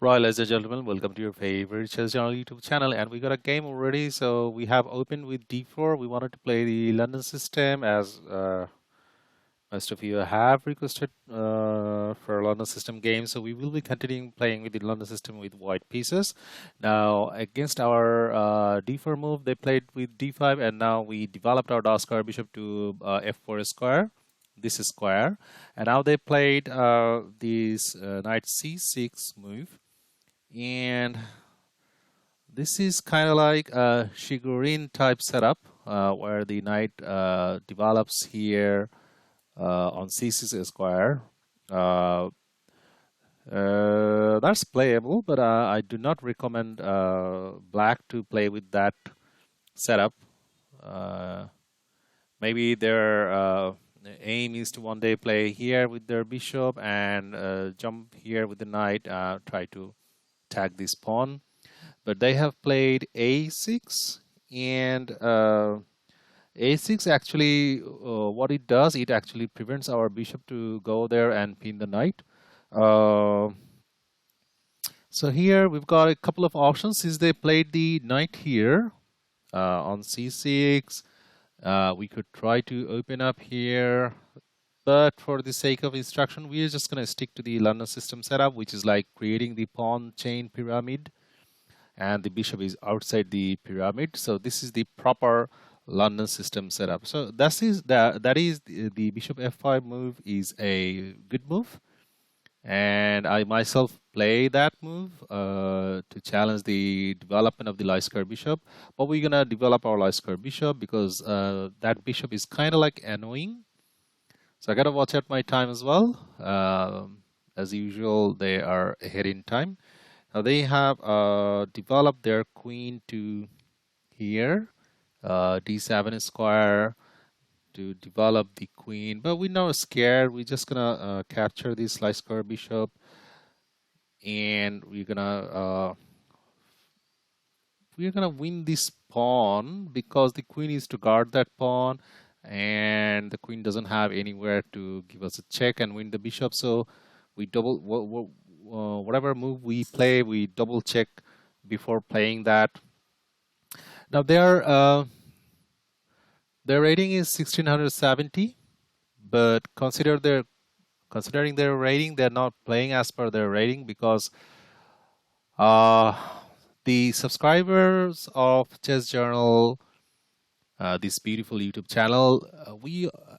Right, ladies and gentlemen, welcome to your favorite chess channel YouTube channel, and we got a game already. So we have opened with d4. We wanted to play the London system, as most of you have requested for a London system game. So we will be continuing playing with the London system with white pieces. Now against our d4 move, they played with d5, and now we developed our dark square bishop to f4 square. This is square, and now they played this knight c6 move. And this is kind of like a Shigurin type setup where the knight develops here on c6 square. That's playable, but I do not recommend black to play with that setup. Maybe their aim is to one day play here with their bishop and jump here with the knight, try to tag this pawn. But they have played a6, and a6 actually what it does, it actually prevents our bishop to go there and pin the knight. So here we've got a couple of options. Since they played the knight here on c6, we could try to open up here, but for the sake of instruction, we are just going to stick to the London system setup, which is like creating the pawn chain pyramid, and the bishop is outside the pyramid. So this is the proper London system setup. So that is the bishop f5 move is a good move, and I myself play that move to challenge the development of the light square bishop. But we're gonna develop our light square bishop because that bishop is kind of like annoying. So I gotta watch out my time as well. As usual, they are ahead in time. Now they have developed their queen to here, d7 square, to develop the queen. But we're not scared. We're just gonna capture this light square bishop, and we're gonna win this pawn because the queen is to guard that pawn, and the queen doesn't have anywhere to give us a check and win the bishop. So we double whatever move we play, we double check before playing that. Now their rating is 1670, but considering their rating, they're not playing as per their rating because the subscribers of Chess Journal, this beautiful YouTube channel,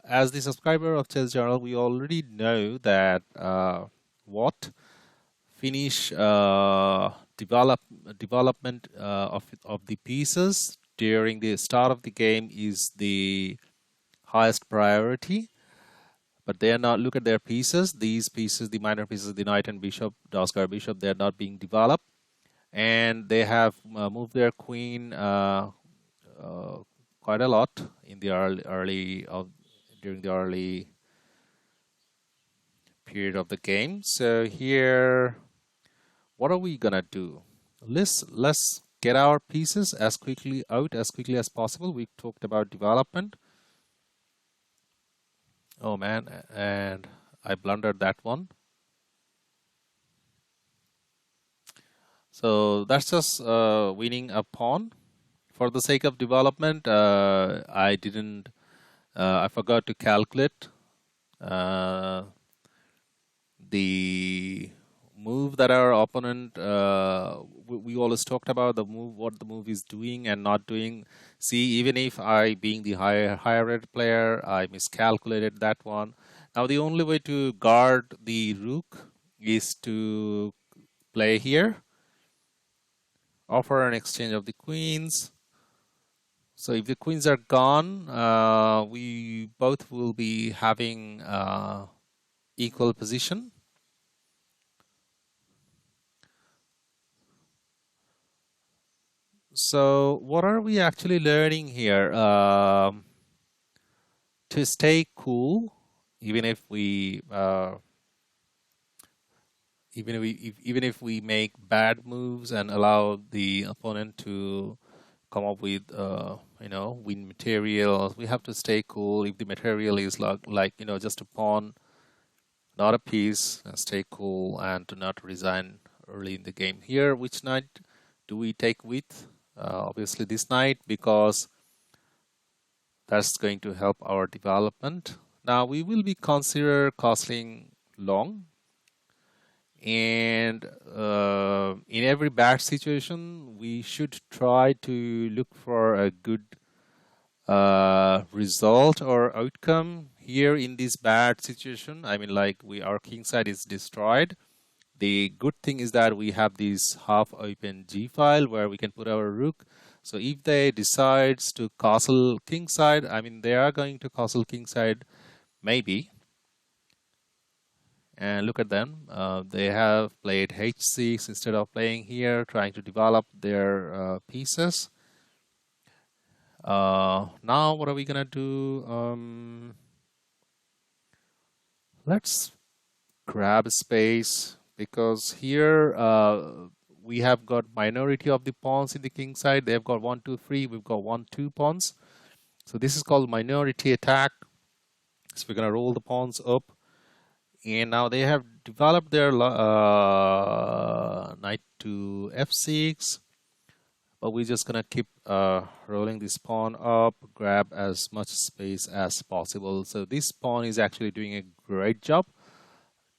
as the subscriber of Chess Journal, we already know that what finish development of the pieces during the start of the game is the highest priority. But they are not. Look at their pieces. These pieces, the minor pieces, the knight and bishop, dark square bishop, they are not being developed, and they have moved their queen quite a lot in the during the early period of the game. So here, what are we gonna do? Let's get our pieces as quickly as possible. We talked about development. Oh man, and I blundered that one. So that's just winning a pawn. For the sake of development, I forgot to calculate the move that our opponent, we always talked about the move, what the move is doing and not doing. See, even if I, being the higher rated player, I miscalculated that one. Now the only way to guard the rook is to play here, offer an exchange of the queens. So if the queens are gone, we both will be having equal position. So what are we actually learning here? To stay cool, even if we make bad moves and allow the opponent to come up with win material, we have to stay cool. If the material is like just a pawn, not a piece, stay cool and to not resign early in the game. Here, which knight do we take with? Obviously this knight, because that's going to help our development. Now we will be consider castling long, and in every bad situation we should try to look for a good result or outcome. Here in this bad situation, I mean, like our king side is destroyed. The good thing is that we have this half open G file where we can put our rook. So if they decides to castle king side, I mean, they are going to castle king side maybe. And look at them. They have played h6 instead of playing here, trying to develop their pieces. Now what are we gonna do? Let's grab space, because here we have got minority of the pawns in the king side. They've got 1, 2, 3. We've got 1, 2 pawns. So this is called minority attack. So we're gonna roll the pawns up, and now they have developed their knight to f6. But we're just gonna keep rolling this pawn up, grab as much space as possible. So this pawn is actually doing a great job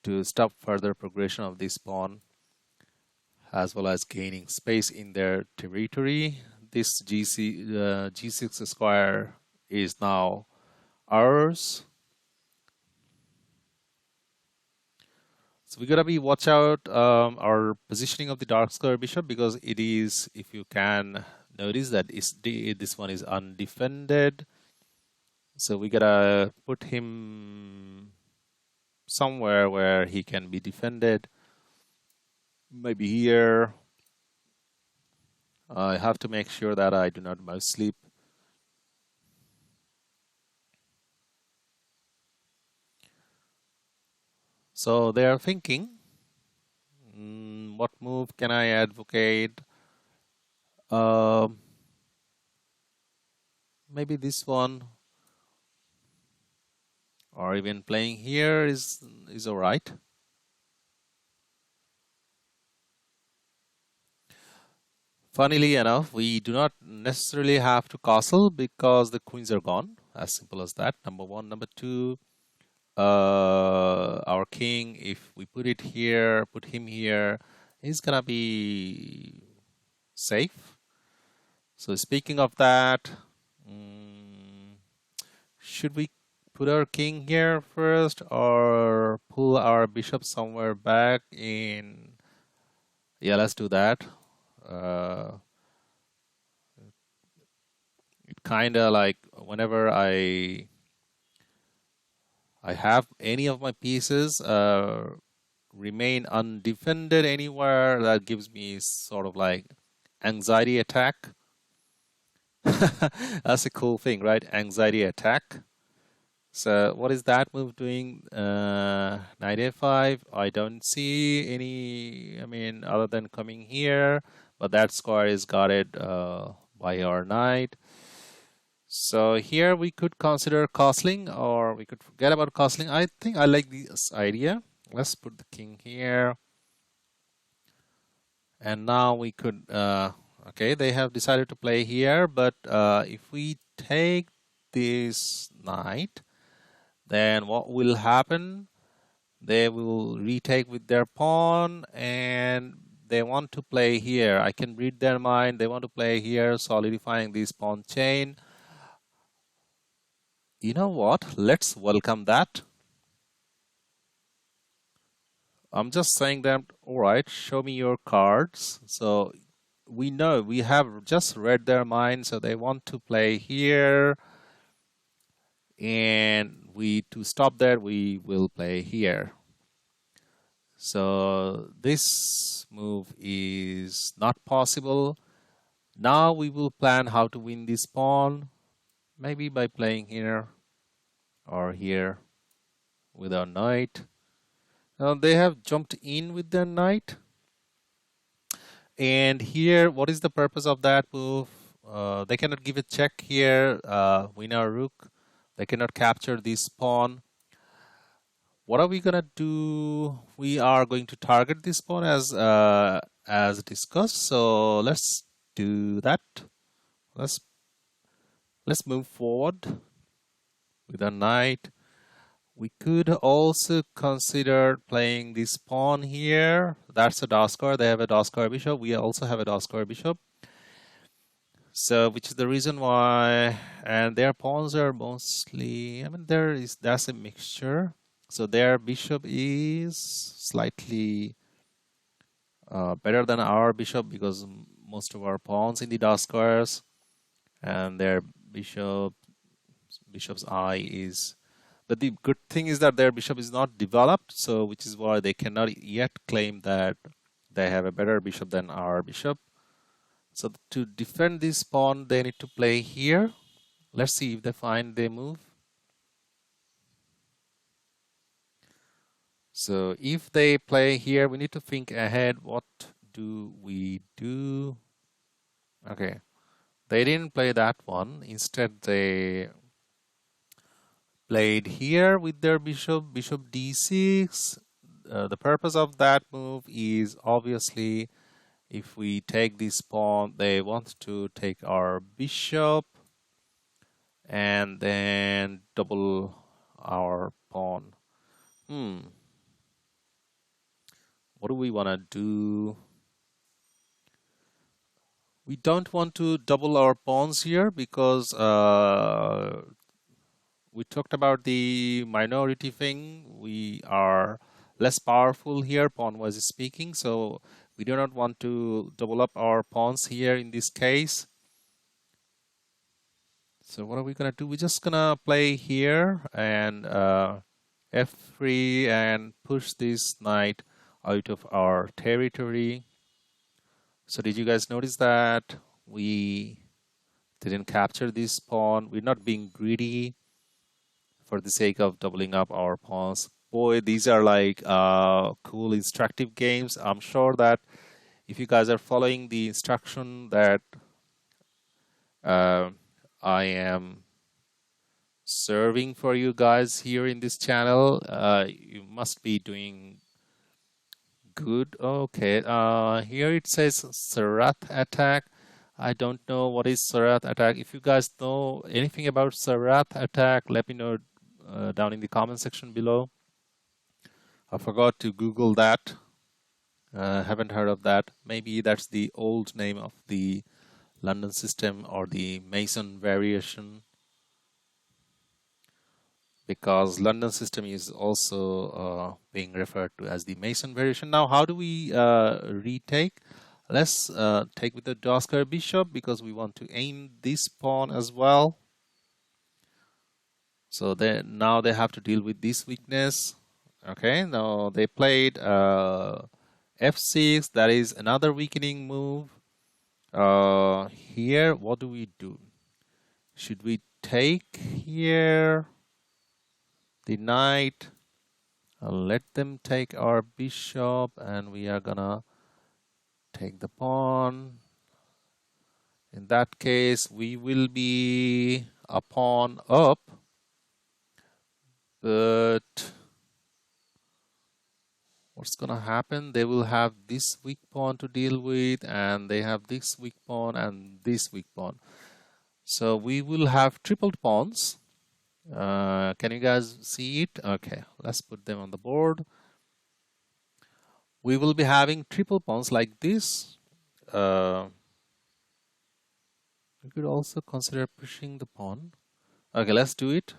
to stop further progression of this pawn, as well as gaining space in their territory. This G6 square is now ours. So we gotta be watch out our positioning of the dark square bishop, because it is, if you can notice that this one is undefended. So we gotta put him somewhere where he can be defended. Maybe here. I have to make sure that I do not mouse sleep. So they are thinking, what move can I advocate? Maybe this one, or even playing here is all right. Funnily enough, we do not necessarily have to castle, because the queens are gone. As simple as that. Number one. Number two, our king, if we put him here, he's gonna be safe. So speaking of that, should we put our king here first, or pull our bishop somewhere back in? Yeah, let's do that. It kind of like whenever I have any of my pieces remain undefended anywhere, that gives me sort of like anxiety attack. That's a cool thing, right? Anxiety attack. So what is that move doing? Knight a5. I don't see any, I mean, other than coming here, but that square is guarded by our knight. So here we could consider castling, or we could forget about castling. I think I like this idea. Let's put the king here. And now we could, okay, they have decided to play here, but if we take this knight, then what will happen? They will retake with their pawn, and they want to play here. I can read their mind. They want to play here, solidifying this pawn chain. You know what? Let's welcome that. I'm just saying that, all right, show me your cards. So we know, we have just read their mind, so they want to play here. And to stop that, we will play here. So this move is not possible. Now we will plan how to win this pawn, maybe by playing here or here with our knight. Now they have jumped in with their knight. And here, what is the purpose of that move? They cannot give a check here, win our rook. They cannot capture this pawn. what are we gonna do? We are going to target this pawn as discussed. So let's do that. Let's move forward with a knight. We could also consider playing this pawn here. That's a Daskar. They have a Daskar bishop. We also have a Daskar bishop. So, which is the reason why, and their pawns are mostly, I mean, that's a mixture. So their bishop is slightly better than our bishop because most of our pawns in the Daskars, and their bishop's eye is. But the good thing is that their bishop is not developed, so which is why they cannot yet claim that they have a better bishop than our bishop. So to defend this pawn, they need to play here. Let's see if they find the move. So if they play here, we need to think ahead. What do we do? Okay, they didn't play that one. Instead, they played here with their bishop d6. The purpose of that move is obviously, if we take this pawn, they want to take our bishop and then double our pawn. What do we want to do? We don't want to double our pawns here because we talked about the minority thing. We are less powerful here, pawn-wise speaking, so we do not want to double up our pawns here in this case. So what are we gonna do? We're just gonna play here and f3 and push this knight out of our territory. So did you guys notice that we didn't capture this pawn? We're not being greedy for the sake of doubling up our pawns. Boy, these are like cool instructive games. I'm sure that if you guys are following the instruction that I am serving for you guys here in this channel, you must be doing good. Okay, here it says Sarath attack. I don't know what is Sarath attack. If you guys know anything about Sarath attack, let me know down in the comment section below. I forgot to Google that. Haven't heard of that. Maybe that's the old name of the London system or the Mason variation, because London system is also being referred to as the Mason variation. Now, how do we retake? Let's take with the Daskar bishop because we want to aim this pawn as well. So now they have to deal with this weakness. Okay, now they played f6. That is another weakening move. Here, what do we do? Should we take here the knight and let them take our bishop, and we are gonna take the pawn? In that case, we will be a pawn up, but what's gonna happen? They will have this weak pawn to deal with, and they have this weak pawn and this weak pawn. So we will have tripled pawns. Can you guys see it? Okay, let's put them on the board. We will be having triple pawns like this. We could also consider pushing the pawn. Okay, let's do it.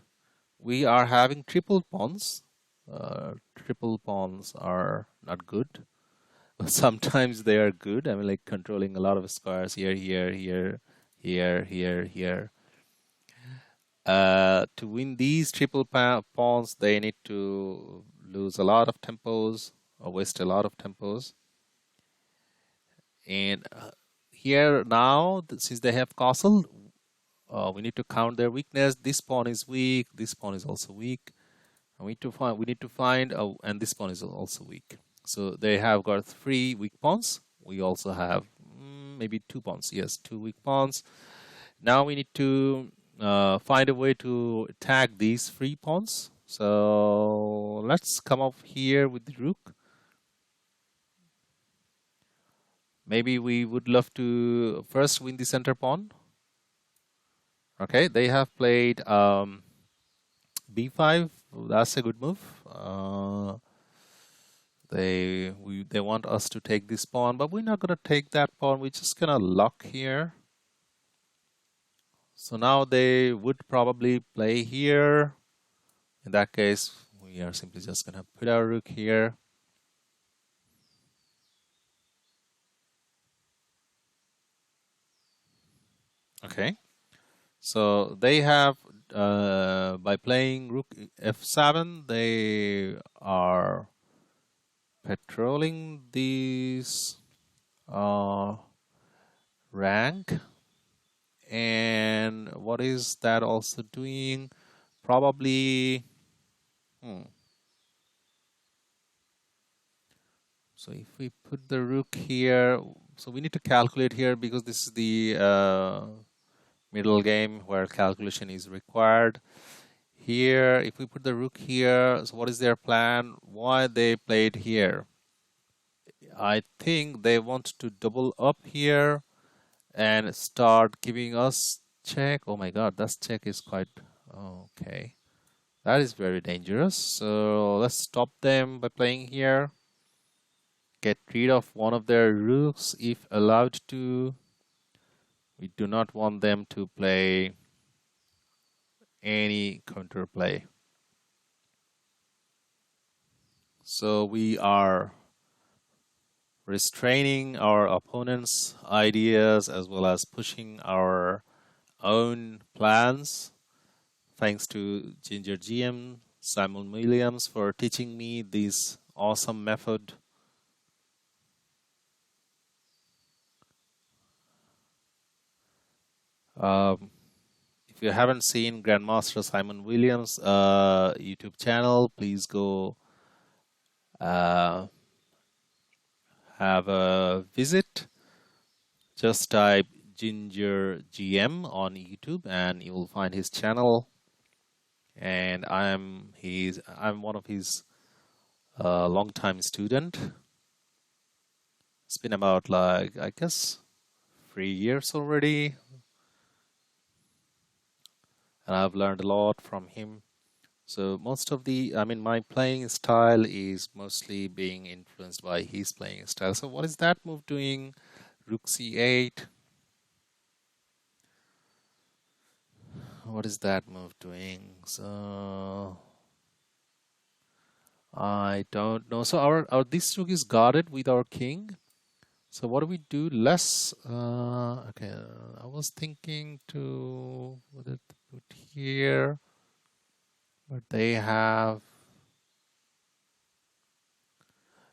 We are having triple pawns. Triple pawns are not good, but sometimes they are good. I mean, like controlling a lot of squares here, here, here, here, here, here. To win these triple pawns, they need to lose a lot of tempos or waste a lot of tempos. And here now, since they have castle, we need to count their weakness. This pawn is weak. This pawn is also weak. And we need to find, and this pawn is also weak. So they have got 3 weak pawns. We also have maybe 2 pawns. Yes, 2 weak pawns. Now we need to find a way to attack these 3 pawns. So let's come up here with the rook. Maybe we would love to first win the center pawn. Okay, they have played b5. That's a good move. They want us to take this pawn, but we're not gonna take that pawn. We're just gonna lock here. So now they would probably play here. In that case, we are simply just gonna put our rook here. Okay. So they have, by playing rook f7, they are patrolling this rank. And what is that also doing? Probably, so if we put the rook here, so we need to calculate here because this is the middle game where calculation is required. Here, if we put the rook here, so what is their plan? Why they played here? I think they want to double up here and start giving us check. Oh my god, that check is quite okay. That is very dangerous. So let's stop them by playing here. Get rid of one of their rooks if allowed to. We do not want them to play any counterplay. So we are restraining our opponent's ideas as well as pushing our own plans. Thanks to Ginger GM, Simon Williams, for teaching me this awesome method. If you haven't seen Grandmaster Simon Williams' YouTube channel, please go have a visit. Just type Ginger GM on YouTube and you will find his channel. And I'm one of his long-time student. It's been about like I guess 3 years already, and I've learned a lot from him. So most of my playing style is mostly being influenced by his playing style. So what is that move doing? Rook c8. What is that move doing? So I don't know. So our this rook is guarded with our king. So what do we do? Less. Okay, I was thinking to put here, but they have.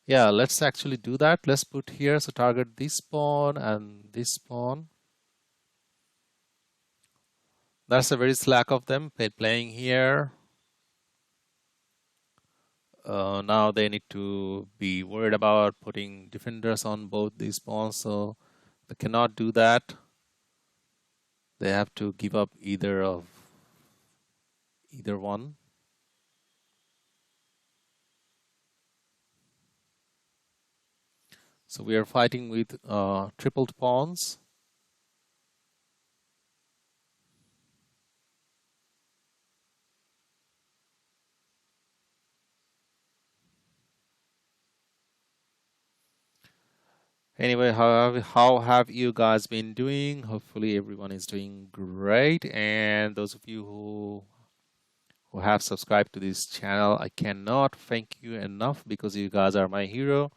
Yeah, let's actually do that. Let's put here. So target this pawn and this pawn. That's a very slack of them playing here. Now they need to be worried about putting defenders on both these pawns, so they cannot do that. They have to give up either one. So we are fighting with tripled pawns. Anyway, how have you guys been doing? Hopefully everyone is doing great. And those of you who have subscribed to this channel, I cannot thank you enough because you guys are my hero.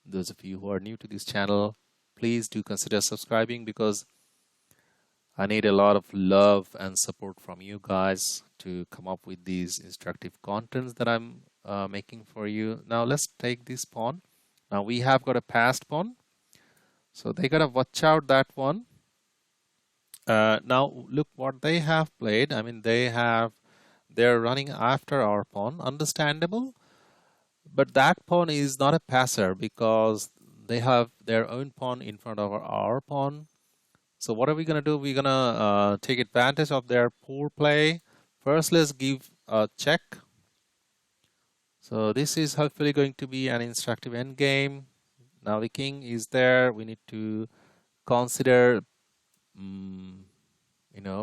Those of you who are new to this channel, please do consider subscribing because I need a lot of love and support from you guys to come up with these instructive contents that I'm making for you. Now let's take this pawn. Now we have got a passed pawn. So they gotta watch out that one. Now look what they have played. I mean, they're running after our pawn. Understandable, but that pawn is not a passer because they have their own pawn in front of our pawn. So what are we gonna do? We're gonna take advantage of their poor play. First, let's give a check. So this is hopefully going to be an instructive endgame. Now the king is there. We need to consider,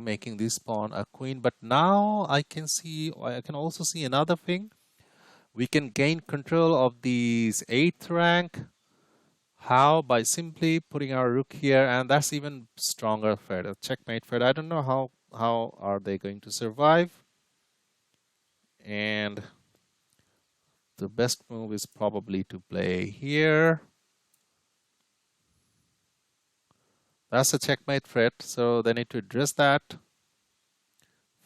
making this pawn a queen. But now I can also see another thing. We can gain control of these 8th rank. How? By simply putting our rook here, and that's even stronger threat, a checkmate threat. I don't know how are they going to survive. And the best move is probably to play here. That's a checkmate threat, so they need to address that.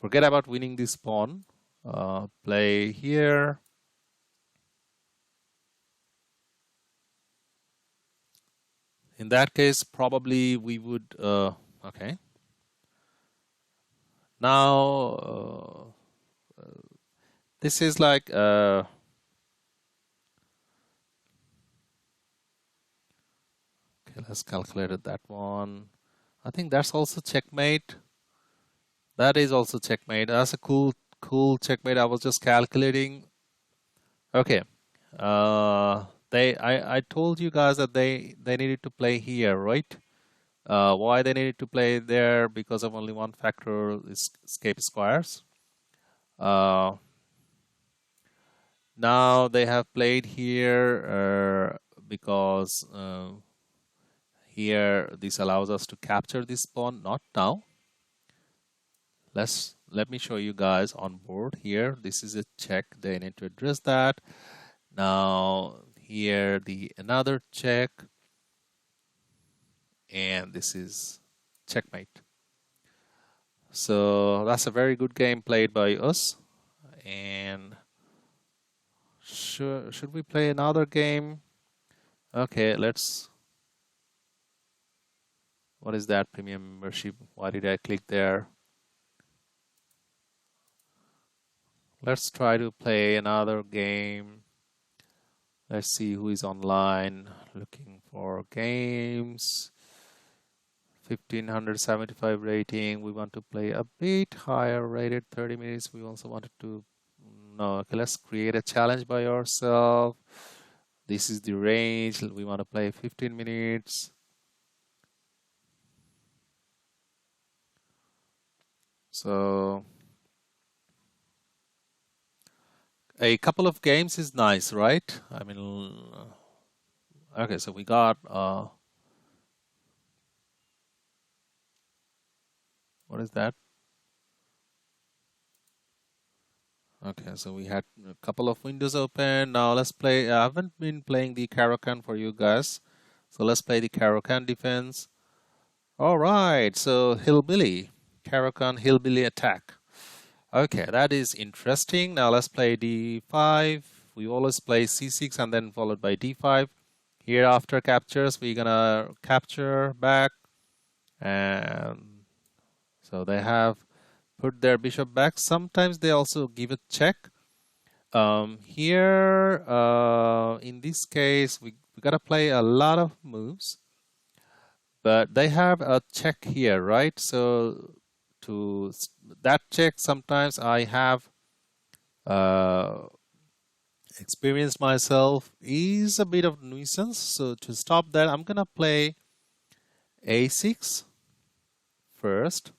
Forget about winning this pawn. Play here. In that case, probably we would, okay. Now, this is like, okay, let's calculate that one. I think that's also checkmate. That is also checkmate. That's a cool checkmate. I was just calculating. Okay. I told you guys that they needed to play here, right? Why they needed to play there? Because of only one factor is escape squares. Now they have played here because here this allows us to capture this pawn. Not now. Let me show you guys on board here. This is a check. They need to address that. Now here another check, and this is checkmate. So that's a very good game played by us. And should we play another game? Okay, let's. What is that premium membership? Why did I click there? Let's try to play another game. Let's see who is online looking for games. 1575 rating. We want to play a bit higher rated, 30 minutes. We also wanted to, no, okay, let's create a challenge by ourselves. This is the range. We want to play 15 minutes. So a couple of games is nice, right? I mean, okay, so we got, what is that? Okay, so we had a couple of windows open. Now let's play. I haven't been playing the Karokan for you guys. So let's play the Karokan Defense. All right, so Hillbilly. Karokan Hillbilly Attack. Okay, that is interesting. Now let's play D5. We always play C6 and then followed by D5. Here after captures, we're gonna capture back. And so they have put their bishop back. Sometimes they also give a check. Here, in this case, we gotta play a lot of moves, but they have a check here, right? So to that check, sometimes I have experienced myself is a bit of nuisance. So to stop that, I'm gonna play A6 first.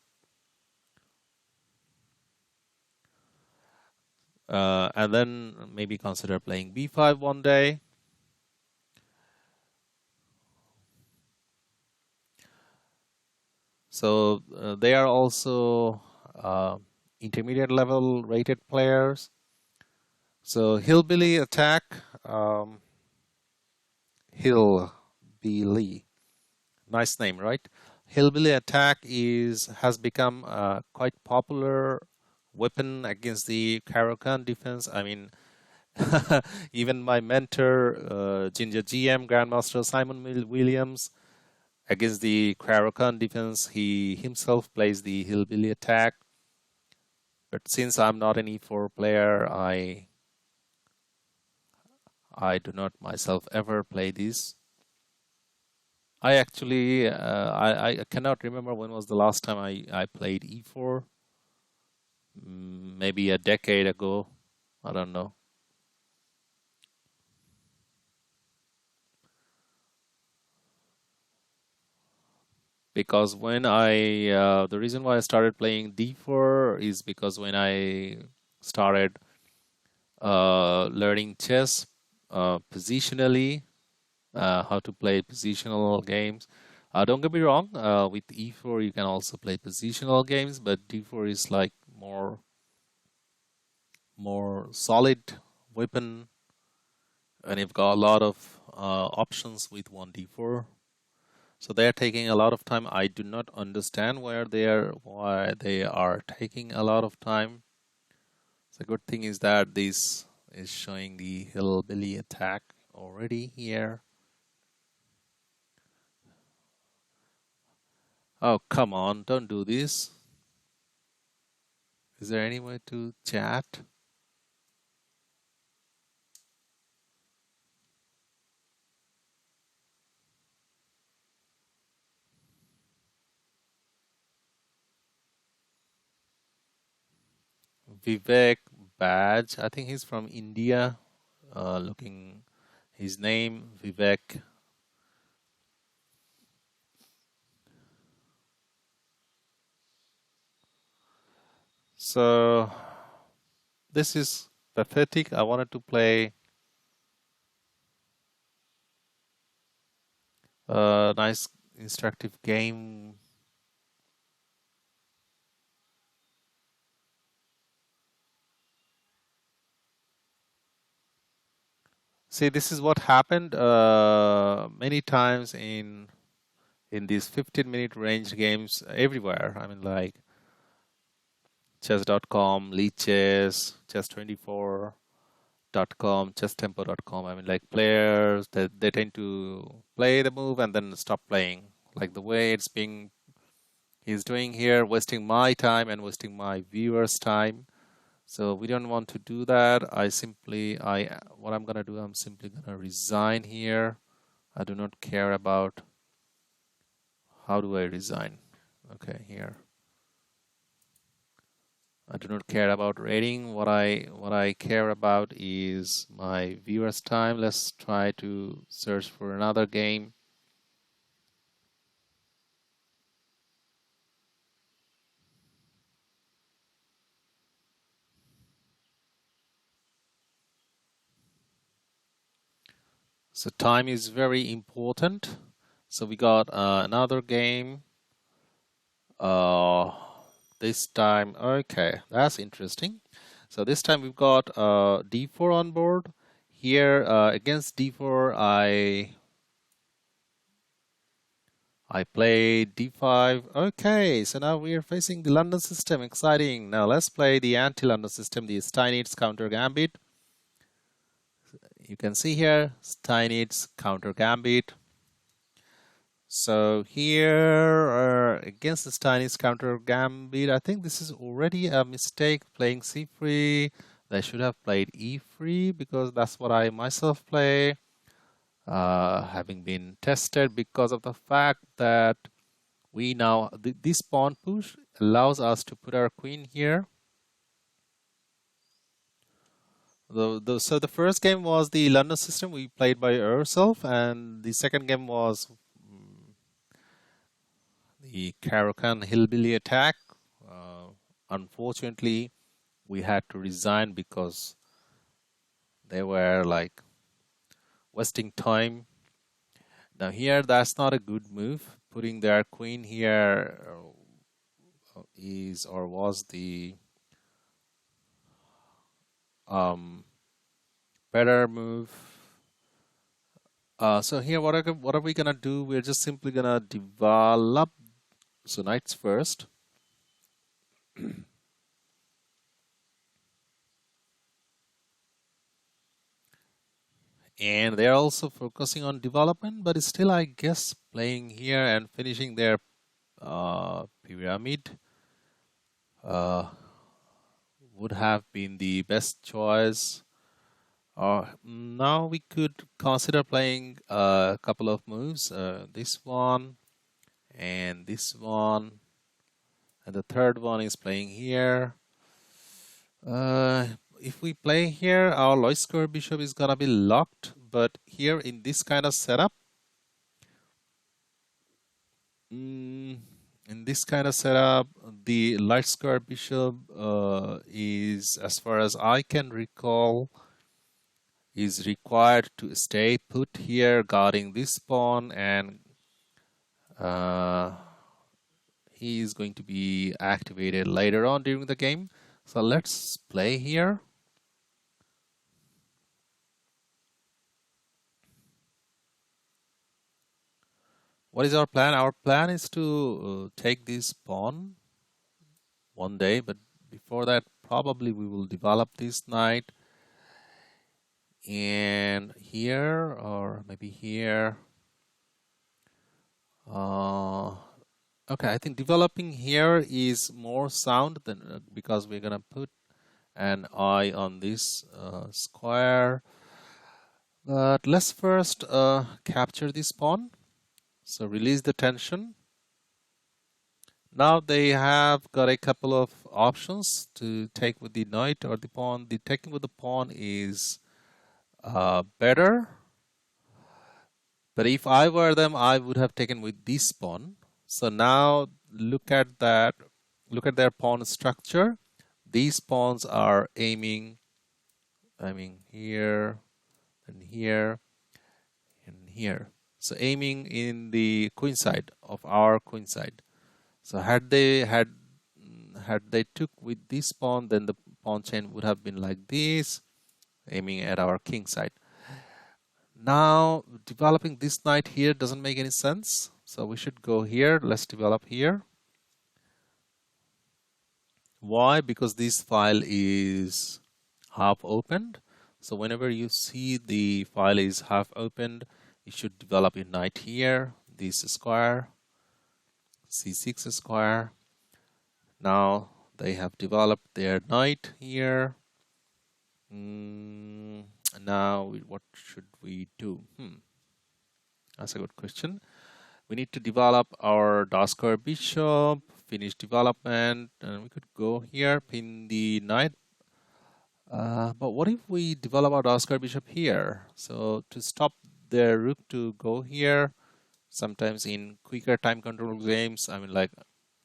And then maybe consider playing B5 one day. So they are also intermediate level rated players. So Hillbilly Attack, Hillbilly, nice name, right? Hillbilly Attack has become a quite popular weapon against the Karokan defense. I mean, even my mentor, Ginger GM Grandmaster Simon Williams, against the Karokan defense, he himself plays the Hillbilly Attack. But since I'm not an E4 player, I do not myself ever play this. I actually, I cannot remember when was the last time I played E4. Maybe a decade ago. I don't know. because when the reason why I started playing d4 is because when I started learning chess positionally, how to play positional games. Don't get me wrong, with e4 you can also play positional games, but d4 is like more solid weapon, and you've got a lot of options with 1d4. So they are taking a lot of time. I do not understand why they are taking a lot of time. The good thing is that this is showing the hillbilly attack already here. Oh, come on, don't do this. Is there any way to chat? Vivek Badge, I think he's from India. Looking his name, Vivek. So this is pathetic. I wanted to play a nice instructive game. See, this is what happened many times in these 15-minute range games everywhere. I mean, like chess.com, Leechess, chess24.com, chesstempo.com. I mean, like players, they tend to play the move and then stop playing. Like the way he's doing here, wasting my time and wasting my viewers' time. So we don't want to do that. What I'm gonna do, I'm simply gonna resign here. I do not care about how do I resign. Okay, here. I do not care about rating. What I care about is my viewers' time. Let's try to search for another game. So time is very important. So we got another game. This time, okay, that's interesting. So this time we've got d4 on board. Here against d4, I played d5. Okay, so now we are facing the London system. Exciting. Now let's play the anti-London system, the Steinitz Countergambit. You can see here, Steinitz Countergambit. So here, against the Steinitz Countergambit, I think this is already a mistake, playing c3. They should have played e3 because that's what I myself play, having been tested, because of the fact that we now, this pawn push allows us to put our queen here. So the first game was the London system we played by ourselves, and the second game was the Karokan hillbilly attack. Unfortunately, we had to resign because they were like wasting time. Now here, that's not a good move. Putting their queen here is or was the better move. So here, what are we gonna do? We're just simply gonna develop. So knights first. And they're also focusing on development, but still, I guess, playing here and finishing their pyramid would have been the best choice. Now we could consider playing a couple of moves, this one and this one, and the third one is playing here. If we play here, our low square bishop is gonna be locked, but here in this kind of setup, In this kind of setup, the light square bishop is, as far as I can recall, is required to stay put here guarding this pawn, and he is going to be activated later on during the game. So let's play here. What is our plan? Our plan is to take this pawn one day, but before that, probably we will develop this knight. And here, or maybe here. Okay, I think developing here is more sound than because we're gonna put an eye on this square. But let's first capture this pawn. So release the tension. Now they have got a couple of options to take with the knight or the pawn. The taking with the pawn is better. But if I were them, I would have taken with this pawn. So now look at that. Look at their pawn structure. These pawns are aiming, here and here and here. So aiming in the queen side of our queen side. So had they took with this pawn, then the pawn chain would have been like this, aiming at our king side. Now developing this knight here doesn't make any sense. So we should go here. Let's develop here. Why? Because this file is half opened. So whenever you see the file is half opened, you should develop a knight here, this square, c6 square. Now they have developed their knight here. Now what should we do? That's a good question. We need to develop our dark square bishop, finish development, and we could go here, pin the knight. But what if we develop our dark square bishop here? So to stop their rook to go here, sometimes in quicker time control games, like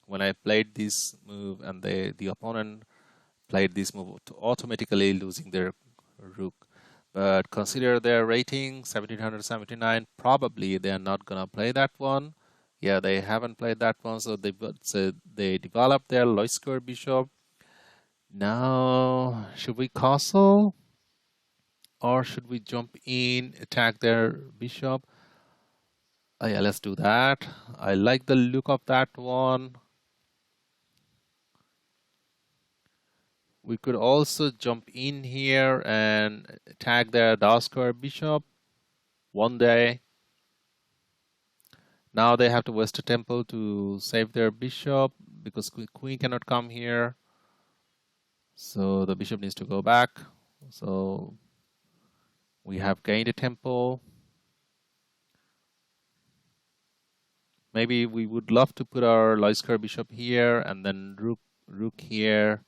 when I played this move and the opponent played this move, automatically losing their rook. But consider their rating 1779, probably they are not gonna play that one. Yeah, they haven't played that one, so they developed their light square bishop. Now should we castle or should we jump in, attack their bishop? Yeah, let's do that. I like the look of that one. We could also jump in here and attack their dark square bishop one day. Now they have to waste a temple to save their bishop because queen cannot come here. So the bishop needs to go back. So we have gained a temple. Maybe we would love to put our light square bishop here and then rook here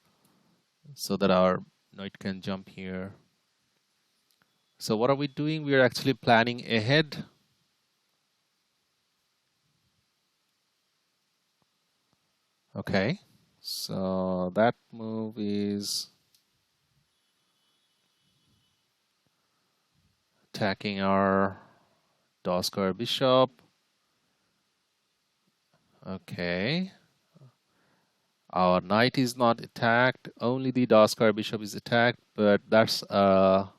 so that our knight can jump here. So what are we doing? We are actually planning ahead. Okay, so that move is attacking our dark square bishop. Okay. Our knight is not attacked, only the dark square bishop is attacked, but that's a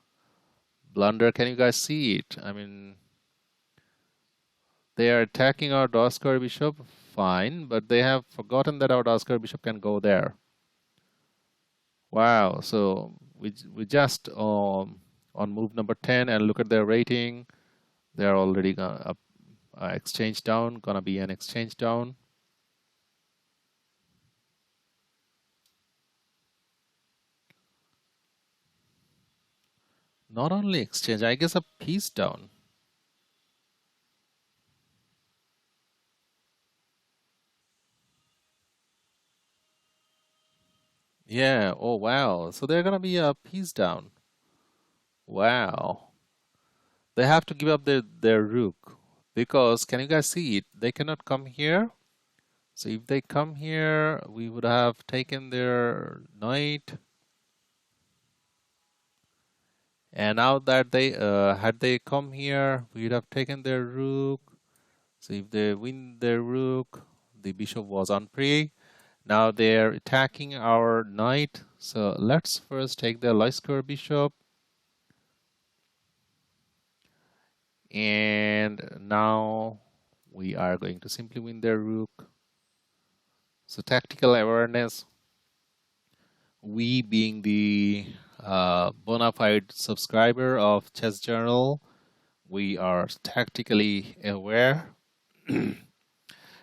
blunder. Can you guys see it? They are attacking our dark square bishop, fine, but they have forgotten that our dark square bishop can go there. Wow, so we just on move number 10 and look at their rating. They're already gonna exchange down, gonna be an exchange down. Not only exchange, I guess a piece down. Yeah, oh wow. So they're gonna be a piece down. Wow. They have to give up their rook. because can you guys see it? They cannot come here. So if they come here, we would have taken their knight. And now that they had they come here, we would have taken their rook. So if they win their rook, the bishop was on prey. Now they're attacking our knight. So let's first take the light square bishop. And now we are going to simply win their rook. So tactical awareness. We being the bona fide subscriber of Chess Journal, we are tactically aware.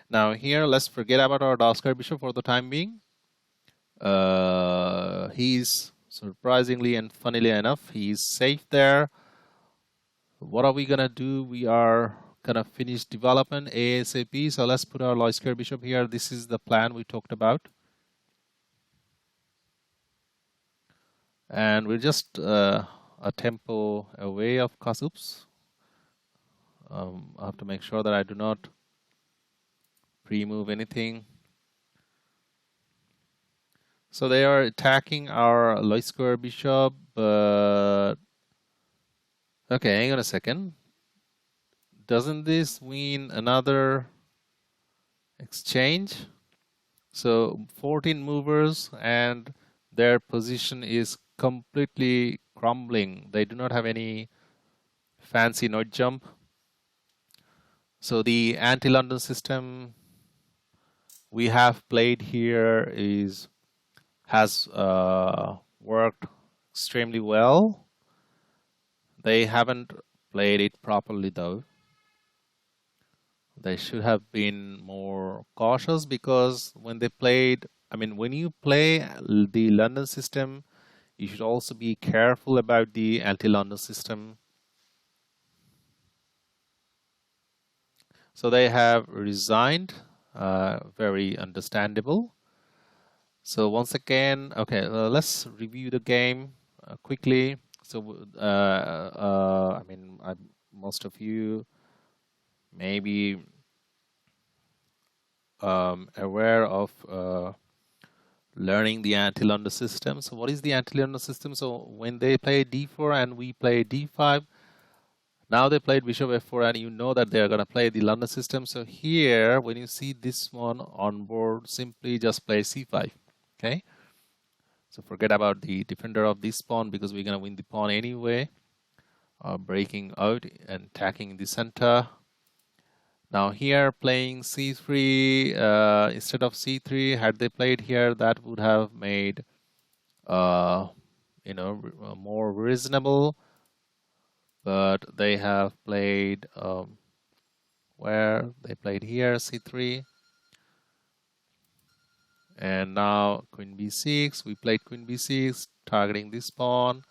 Now here, let's forget about our dark square bishop for the time being. He's surprisingly and funnily enough, he's safe there. What are we gonna do? We are gonna finish development ASAP. So let's put our light square bishop here. This is the plan we talked about. And we're just a tempo away of Oops. I have to make sure that I do not pre-move anything. So they are attacking our light square bishop, but okay, hang on a second. Doesn't this mean another exchange? So 14 movers and their position is completely crumbling. They do not have any fancy knight jump. So the anti-London system we have played here has worked extremely well. They haven't played it properly though. They should have been more cautious, because when they played, when you play the London system, you should also be careful about the anti-London system. So they have resigned, very understandable. So once again, okay, let's review the game quickly. So, most of you may be aware of learning the anti-London system. So what is the anti-London system? So when they play d4 and we play d5, now they played bishop f4, and you know that they are going to play the London system. So here, when you see this one on board, simply just play c5. Okay. So forget about the defender of this pawn, because we're going to win the pawn anyway. Breaking out and attacking in the center. Now here playing c3 instead of c3. Had they played here, that would have made more reasonable. But they have played where they played here c3, and now queen b6. We played queen b6, targeting this pawn.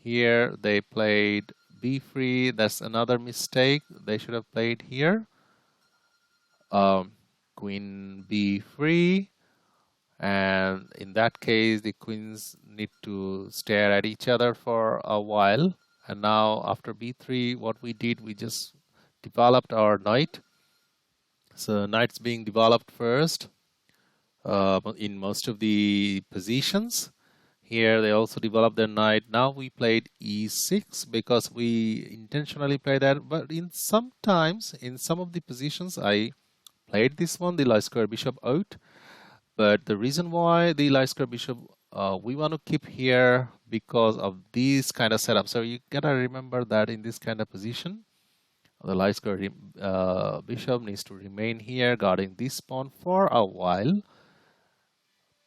Here they played b3. That's another mistake. They should have played here. Queen b3, and in that case the queens need to stare at each other for a while. And now after b3, what we did, we just developed our knight. So knight's being developed first in most of the positions. Here they also developed their knight. Now we played e6 because we intentionally played that, but sometimes in some of the positions I played this one, the light square bishop out. But the reason why the light square bishop we want to keep here, because of this kind of setup. So you gotta remember that in this kind of position, the light square bishop needs to remain here guarding this pawn for a while.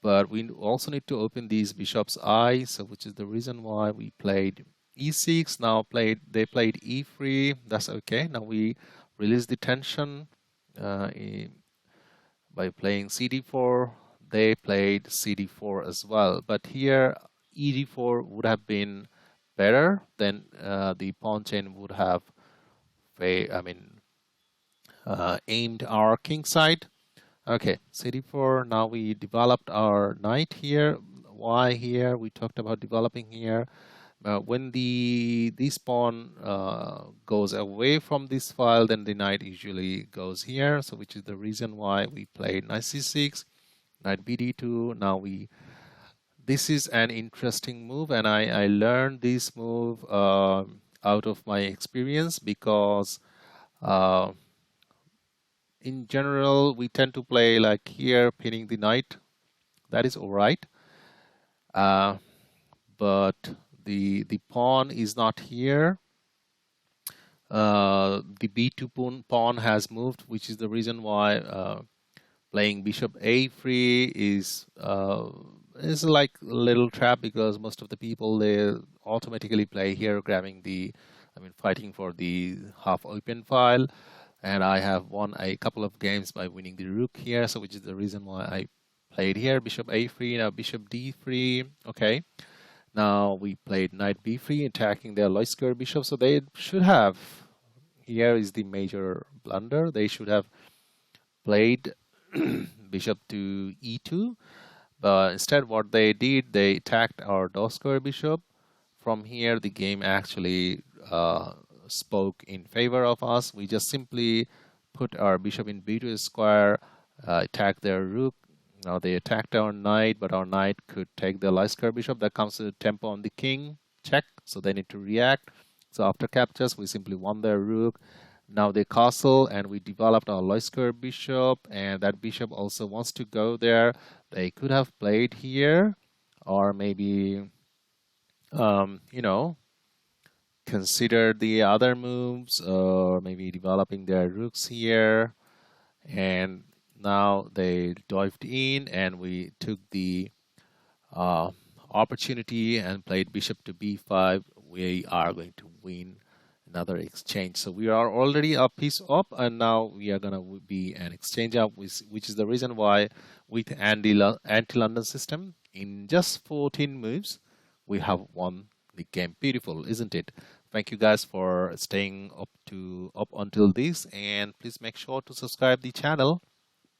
But we also need to open these bishop's eyes, so which is the reason why we played e6. Now they played e3. That's okay. Now we release the tension by playing cd4. They played cd4 as well. But here ed4 would have been better. Then the pawn chain would have aimed our king side. Okay, cd4. Now we developed our knight here. Why here? We talked about developing here. When this pawn goes away from this file, then the knight usually goes here. So which is the reason why we played knight c6, knight bd2. Now this is an interesting move, and I learned this move out of my experience, because in general we tend to play like here, pinning the knight. That is all right, but the pawn is not here. The b2 pawn has moved, which is the reason why playing bishop a3 is like a little trap, because most of the people, they automatically play here, grabbing the, fighting for the half open file. And I have won a couple of games by winning the rook here, so which is the reason why I played here bishop a3. Now bishop d3. Okay, now we played knight b3, attacking their light square bishop. So they should have, here is the major blunder, they should have played bishop to e2, but instead what they did, they attacked our dot square bishop. From here the game actually spoke in favor of us. We just simply put our bishop in b2 square, attack their rook. Now they attacked our knight, but our knight could take the light square bishop. That comes to the tempo on the king, check, so they need to react. So after captures, we simply won their rook. Now they castle, and we developed our light square bishop, and that bishop also wants to go there. They could have played here, or maybe consider the other moves, or maybe developing their rooks here. And now they dived in, and we took the opportunity and played bishop to b5. We are going to win another exchange. So we are already a piece up, and now we are going to be an exchange up, which is the reason why with anti-London system, in just 14 moves, we have won the game. Beautiful, isn't it? Thank you guys for staying up until this, and please make sure to subscribe the channel.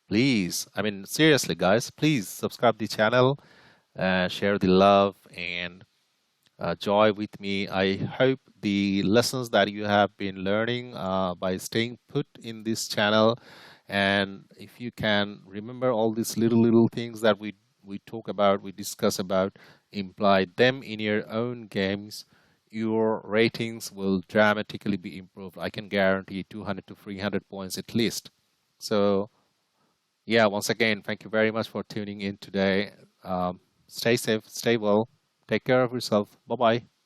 Please, seriously guys, please subscribe the channel, share the love and joy with me. I hope the lessons that you have been learning by staying put in this channel, and if you can remember all these little things that we talk about, we discuss about, imply them in your own games, your ratings will dramatically be improved. I can guarantee 200 to 300 points at least. So yeah, once again, thank you very much for tuning in today. Stay safe, stay well, take care of yourself. Bye-bye.